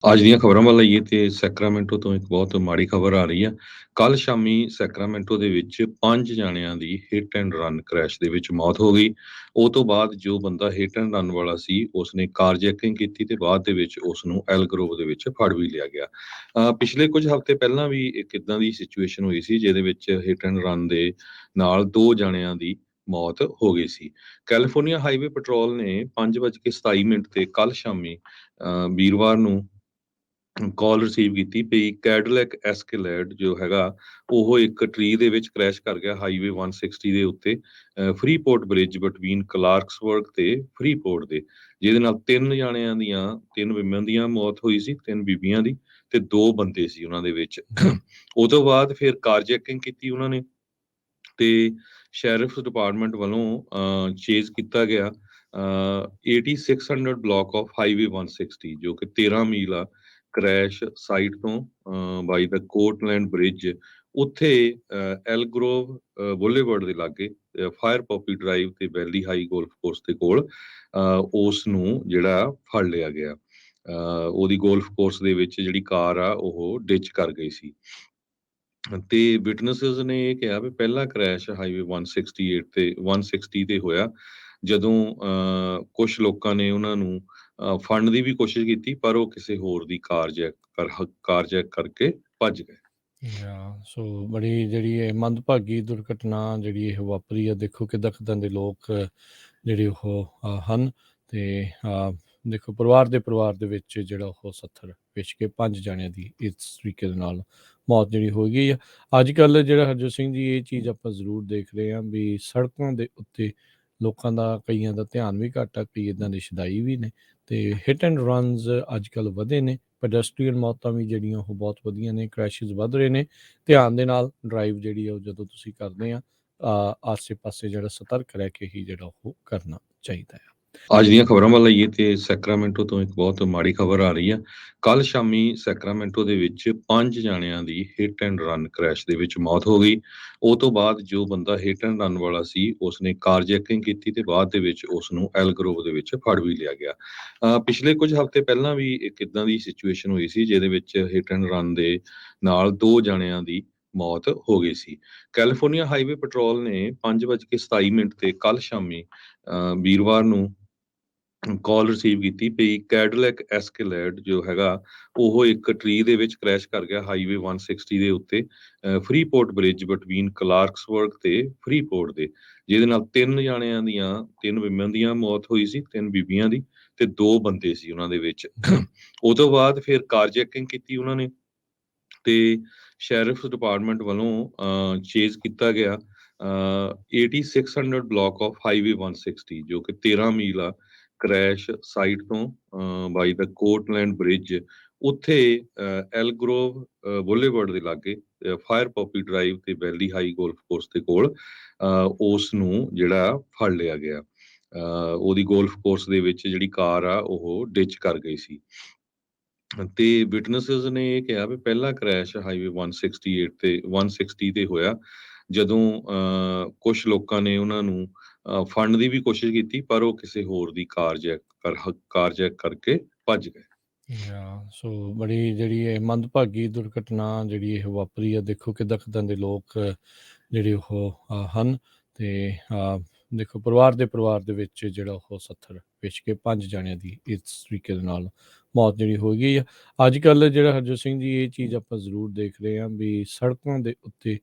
ਅੱਜ ਦੀਆਂ ਖਬਰਾਂ ਵੱਲ ਆਈਏ ਤੇ ਸੈਕਰਾਮੈਂਟੋ ਤੋਂ ਇੱਕ ਬਹੁਤ ਮਾੜੀ ਖਬਰ ਆ ਰਹੀ ਆ। ਕੱਲ ਸ਼ਾਮੀ ਸੈਕਰਾਮੈਂਟੋ ਦੇ ਵਿੱਚ 5 ਜਾਣਿਆਂ ਦੀ ਹਿੱਟ ਐਂਡ ਰਨ ਕ੍ਰੈਸ਼ ਦੇ ਵਿੱਚ ਮੌਤ ਹੋ ਗਈ। ਉਹ ਤੋਂ ਬਾਅਦ ਜੋ ਬੰਦਾ ਹਿੱਟ ਐਂਡ ਰਨ ਵਾਲਾ ਸੀ ਉਸਨੇ ਕਾਰਜੈਕਿੰਗ ਕੀਤੀ ਤੇ ਬਾਅਦ ਦੇ ਵਿੱਚ ਉਸ ਨੂੰ ਐਲ ਗਰੋਵ ਦੇ ਵਿੱਚ ਫੜ ਵੀ ਲਿਆ ਗਿਆ। ਪਿਛਲੇ ਕੁਝ ਹਫ਼ਤੇ ਪਹਿਲਾਂ ਵੀ ਇੱਕ ਇਦਾਂ ਦੀ ਸਿਚੁਏਸ਼ਨ ਹੋਈ ਸੀ ਜਿਹਦੇ ਵਿੱਚ ਹਿੱਟ ਐਂਡ ਰਨ ਦੇ ਨਾਲ 2 ਜਾਣਿਆਂ ਦੀ ਮੌਤ ਹੋ ਗਈ ਸੀ। ਕੈਲੀਫੋਰਨੀਆ ਹਾਈਵੇ ਪੈਟਰੋਲ ਨੇ 5:27 ਤੇ ਕੱਲ ਸ਼ਾਮੀ ਵੀਰਵਾਰ ਨੂੰ ਕਾਲ ਰਿਸੀਵ ਕੀਤੀ ਵੀ ਕੈਡਿਲੈਕ ਐਸਕੇਲੇਡ ਜੋ ਹੈਗਾ ਉਹ ਇੱਕ ਟਰੀ ਦੇ ਵਿੱਚ ਕ੍ਰੈਸ਼ ਕਰ ਗਿਆ ਹਾਈਵੇ 160 ਦੇ ਉੱਤੇ ਫਰੀਪੋਰਟ ਬ੍ਰਿਜ ਬਿਟਵੀਨ ਕਲਾਰਕਸਬਰਗ ਤੇ ਫਰੀਪੋਰਟ ਦੇ, ਜਿਹਦੇ ਨਾਲ 3 ਵਿਮਨ ਦੀਆਂ ਮੌਤ ਹੋਈ ਸੀ, 3 ਬੀਬੀਆਂ ਦੀ ਤੇ 2 ਬੰਦੇ ਸੀ ਉਹਨਾਂ ਦੇ ਵਿੱਚ। ਉਹ ਤੋਂ ਬਾਅਦ ਫਿਰ ਕਾਰਜੈਕਿੰਗ ਕੀਤੀ ਉਹਨਾਂ ਨੇ ਤੇ ਸ਼ੈਰਿਫ ਡਿਪਾਰਟਮੈਂਟ ਵੱਲੋਂ ਚੇਜ਼ ਕੀਤਾ ਗਿਆ 8600 ਬਲਾਕ ਆਫ ਹਾਈਵੇ 160 ਜੋ ਕਿ 13 ਮੀਲ ਆ ਕ੍ਰੈਸ਼ ਸਾਈਟ ਤੋਂ ਬਾਈ ਦਾ ਕੋਟਲੈਂਡ ਬ੍ਰਿਜ ਉੱਥੇ ਐਲਗਰੋਵ ਬੁਲੇਵਰਡ ਦੇ ਲਾਗੇ ਫਾਇਰ ਪੌਪੀ ਡਰਾਈਵ ਤੇ ਵੈਲੀ ਹਾਈ ਗੋਲਫ ਕੋਰਸ ਦੇ ਕੋਲ ਉਸ ਨੂੰ ਜਿਹੜਾ ਫੜ ਲਿਆ ਗਿਆ। ਉਹਦੀ ਗੋਲਫ ਕੋਰਸ ਦੇ ਵਿੱਚ ਜਿਹੜੀ ਕਾਰ ਆ ਉਹ ਡਿਚ ਕਰ ਗਈ ਸੀ ਤੇ ਵਿਟਨੈਸਸ ਨੇ ਇਹ ਕਿਹਾ ਵੀ ਪਹਿਲਾ ਕ੍ਰੈਸ਼ ਹਾਈਵੇ 168 ਤੇ 160 ਤੇ ਹੋਇਆ ਜਦੋਂ ਕੁਝ ਲੋਕਾਂ ਨੇ ਉਹਨਾਂ ਨੂੰ ਫੜਨ ਦੀ ਵੀ ਕੋਸ਼ਿਸ਼ ਕੀਤੀ ਪਰ ਉਹ ਕਿਸੇ ਹੋਰ ਦੀ ਕਾਰ ਜੈਕ ਕਰਕੇ ਭੱਜ ਗਏ। ਸੋ ਬੜੀ ਜਿਹੜੀ ਇਹ ਮੰਦਭਾਗੀ ਦੁਰਘਟਨਾ ਜਿਹੜੀ ਇਹ ਵਾਪਰੀ ਆ, ਦੇਖੋ ਕਿੱਦਾਂ ਦੇ ਲੋਕ ਜਿਹੜੇ ਉਹ ਹਨ ਤੇ ਦੇਖੋ ਪਰਿਵਾਰ ਦੇ ਵਿੱਚ ਜਿਹੜਾ ਉਹ 70 ਵੇਚ ਕੇ 5 ਜਾਣਿਆਂ ਦੀ ਇਸ ਤਰੀਕੇ ਦੇ ਨਾਲ ਮੌਤ ਜਿਹੜੀ ਹੋ ਗਈ ਆ। ਅੱਜ ਕੱਲ੍ਹ ਜਿਹੜਾ ਹਰਜੋਤ ਸਿੰਘ ਜੀ ਇਹ ਚੀਜ਼ ਆਪਾਂ ਜ਼ਰੂਰ ਦੇਖ ਰਹੇ ਹਾਂ ਵੀ ਸੜਕਾਂ ਦੇ ਉੱਤੇ ਲੋਕਾਂ ਦਾ ਕਈਆਂ ਦਾ ਧਿਆਨ ਵੀ ਘੱਟ ਆ, ਕਈ ਇੱਦਾਂ ਦੇ ਸ਼ਦਾਈ ਵੀ ਨੇ ਤੇ ਹਿੱਟ ਐਂਡ ਰਨਸ ਅੱਜ ਕੱਲ੍ਹ ਵਧੇ ਨੇ, ਪੈਡੈਸਟਰੀਅਨ ਮੌਤਾਂ ਵੀ ਜਿਹੜੀਆਂ ਉਹ ਬਹੁਤ ਵਧੀਆਂ ਨੇ, ਕ੍ਰੈਸ਼ਿਸ ਵੱਧ ਰਹੇ ਨੇ। ਧਿਆਨ ਦੇ ਨਾਲ ਡਰਾਈਵ ਜਿਹੜੀ ਆ ਉਹ ਜਦੋਂ ਤੁਸੀਂ ਕਰਦੇ ਆ ਆਸੇ ਪਾਸੇ ਜਿਹੜਾ ਸਤਰਕ ਰਹਿ ਕੇ ਹੀ ਜਿਹੜਾ ਉਹ ਕਰਨਾ ਚਾਹੀਦਾ ਆ। ਅੱਜ ਦੀਆਂ ਖਬਰਾਂ ਵੱਲ ਆਈਏ ਤੇ ਸੈਕਰਾਮੈਂਟੋ ਤੋਂ ਇੱਕ ਬਹੁਤ ਮਾੜੀ ਖਬਰ ਆ ਰਹੀ ਆ। ਕੱਲ ਸ਼ਾਮੀ ਸੈਕਰਾਮੈਂਟੋ ਦੇ ਵਿੱਚ 5 ਜਾਣਿਆਂ ਦੀ ਹਿੱਟ ਐਂਡ ਰਨ ਕ੍ਰੈਸ਼ ਦੇ ਵਿੱਚ ਮੌਤ ਹੋ ਗਈ। ਉਹ ਤੋਂ ਬਾਅਦ ਜੋ ਬੰਦਾ ਹਿੱਟ ਐਂਡ ਰਨ ਵਾਲਾ ਸੀ ਉਸਨੇ ਕਾਰਜੈਕਿੰਗ ਕੀਤੀ ਤੇ ਬਾਅਦ ਦੇ ਵਿੱਚ ਉਸ ਨੂੰ ਐਲ ਗਰੋਵ ਦੇ ਵਿੱਚ ਫੜ ਵੀ ਲਿਆ ਗਿਆ। ਪਿਛਲੇ ਕੁਝ ਹਫ਼ਤੇ ਪਹਿਲਾਂ ਵੀ ਇੱਕ ਇਦਾਂ ਦੀ ਸਿਚੁਏਸ਼ਨ ਹੋਈ ਸੀ ਜਿਹਦੇ ਵਿੱਚ ਹਿੱਟ ਐਂਡ ਰਨ ਦੇ ਨਾਲ 2 ਜਾਣਿਆਂ ਦੀ ਮੌਤ ਹੋ ਗਈ ਸੀ। ਕੈਲੀਫੋਰਨੀਆ ਹਾਈਵੇ ਪੈਟਰੋਲ ਨੇ 5:27 ਤੇ ਕੱਲ ਸ਼ਾਮੀ ਵੀਰਵਾਰ ਨੂੰ ਕਾਲ ਰਿਸੀਵ ਕੀਤੀ ਵੀ ਕੈਡਿਲੈਕ ਐਸਕੇਲੇਡ ਜੋ ਹੈਗਾ ਉਹ ਇੱਕ ਟਰੀ ਦੇ ਵਿੱਚ ਕ੍ਰੈਸ਼ ਕਰ ਗਿਆ ਹਾਈਵੇ 160 ਦੇ ਉੱਤੇ ਫਰੀਪੋਰਟ ਬ੍ਰਿਜ ਬਿਟਵੀਨ ਕਲਾਰਕਸਬਰਗ ਤੇ ਫਰੀਪੋਰਟ ਦੇ, ਜਿਹਦੇ ਨਾਲ 3 ਵਿਮਨ ਦੀਆਂ ਮੌਤ ਹੋਈ ਸੀ, 3 ਬੀਬੀਆਂ ਦੀ ਤੇ 2 ਬੰਦੇ ਸੀ ਉਹਨਾਂ ਦੇ ਵਿੱਚ। ਉਹ ਤੋਂ ਬਾਅਦ ਫਿਰ ਕਾਰਜੈਕਿੰਗ ਕੀਤੀ ਉਹਨਾਂ ਨੇ ਤੇ ਸ਼ੈਰਿਫ ਡਿਪਾਰਟਮੈਂਟ ਵੱਲੋਂ ਚੇਜ਼ ਕੀਤਾ ਗਿਆ 8600 ਬਲਾਕ ਆਫ ਹਾਈਵੇ 160 ਜੋ ਕਿ 13 ਮੀਲ ਆ ਕ੍ਰੈਸ਼ ਸਾਈਟ ਤੋਂ ਬਾਈ ਦਾ ਕੋਟਲੈਂਡ ਬ੍ਰਿਜ ਉੱਥੇ ਐਲਗਰੋਵ ਬੁਲੇਵਰਡ ਦੇ ਲਾਗੇ ਫਾਇਰ ਪੌਪੀ ਡਰਾਈਵ ਤੇ ਵੈਲੀ ਹਾਈ ਗੋਲਫ ਕੋਰਸ ਦੇ ਕੋਲ ਉਸ ਨੂੰ ਜਿਹੜਾ ਫੜ ਲਿਆ ਗਿਆ। ਉਹਦੀ ਗੋਲਫ ਕੋਰਸ ਦੇ ਵਿੱਚ ਜਿਹੜੀ ਕਾਰ ਆ ਉਹ ਡਿਚ ਕਰ ਗਈ ਸੀ ਤੇ ਵਿਟਨੈਸਸ ਨੇ ਇਹ ਕਿਹਾ ਵੀ ਪਹਿਲਾ ਕ੍ਰੈਸ਼ ਹਾਈਵੇ 168 ਤੇ 160 ਤੇ ਹੋਇਆ ਜਦੋਂ ਕੁਝ ਲੋਕਾਂ ਨੇ ਉਹਨਾਂ ਨੂੰ ਫੜਨ ਦੀ ਵੀ ਕੋਸ਼ਿਸ਼ ਕੀਤੀ ਪਰ ਉਹ ਕਿਸੇ ਹੋਰ ਦੀ ਕਾਰ ਜੈਕ ਕਰਕੇ ਭੱਜ ਗਏ। ਸੋ ਬੜੀ ਜਿਹੜੀ ਇਹ ਮੰਦਭਾਗੀ ਦੁਰਘਟਨਾ ਜਿਹੜੀ ਇਹ ਵਾਪਰੀ ਆ, ਦੇਖੋ ਕਿੱਦਾਂ ਦੇ ਲੋਕ ਜਿਹੜੇ ਉਹ ਹਨ ਤੇ ਦੇਖੋ ਪਰਿਵਾਰ ਦੇ ਵਿੱਚ ਜਿਹੜਾ ਉਹ 70 ਵੇਚ ਕੇ 5 ਜਾਣਿਆਂ ਦੀ ਇਸ ਤਰੀਕੇ ਦੇ ਨਾਲ ਮੌਤ ਜਿਹੜੀ ਹੋ ਗਈ ਆ। ਅੱਜ ਕੱਲ੍ਹ ਜਿਹੜਾ ਹਰਜੋਤ ਸਿੰਘ ਜੀ ਇਹ ਚੀਜ਼ ਆਪਾਂ ਜ਼ਰੂਰ ਦੇਖ ਰਹੇ ਹਾਂ ਵੀ ਸੜਕਾਂ ਦੇ ਉੱਤੇ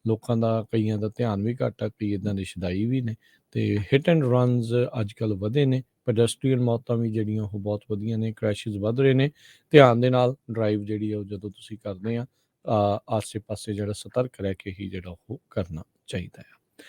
ਲੋਕਾਂ ਦਾ ਕਈਆਂ ਦਾ ਧਿਆਨ ਵੀ ਘੱਟ ਆ, ਕਈ ਇੱਦਾਂ ਦੇ ਸ਼ਦਾਈ ਵੀ ਨੇ ਤੇ ਹਿੱਟ ਐਂਡ ਰਨਸ ਅੱਜ ਕੱਲ੍ਹ ਵਧੇ ਨੇ, ਪੈਡੈਸਟਰੀਅਨ ਮੌਤਾਂ ਵੀ ਜਿਹੜੀਆਂ ਉਹ ਬਹੁਤ ਵਧੀਆਂ ਨੇ, ਕ੍ਰੈਸ਼ਿਸ ਵੱਧ ਰਹੇ ਨੇ। ਧਿਆਨ ਦੇ ਨਾਲ ਡਰਾਈਵ ਜਿਹੜੀ ਆ ਉਹ ਜਦੋਂ ਤੁਸੀਂ ਕਰਦੇ ਆ ਆਸੇ ਪਾਸੇ ਜਿਹੜਾ ਸਤਰਕ ਰਹਿ ਕੇ ਹੀ ਜਿਹੜਾ ਉਹ ਕਰਨਾ ਚਾਹੀਦਾ ਆ।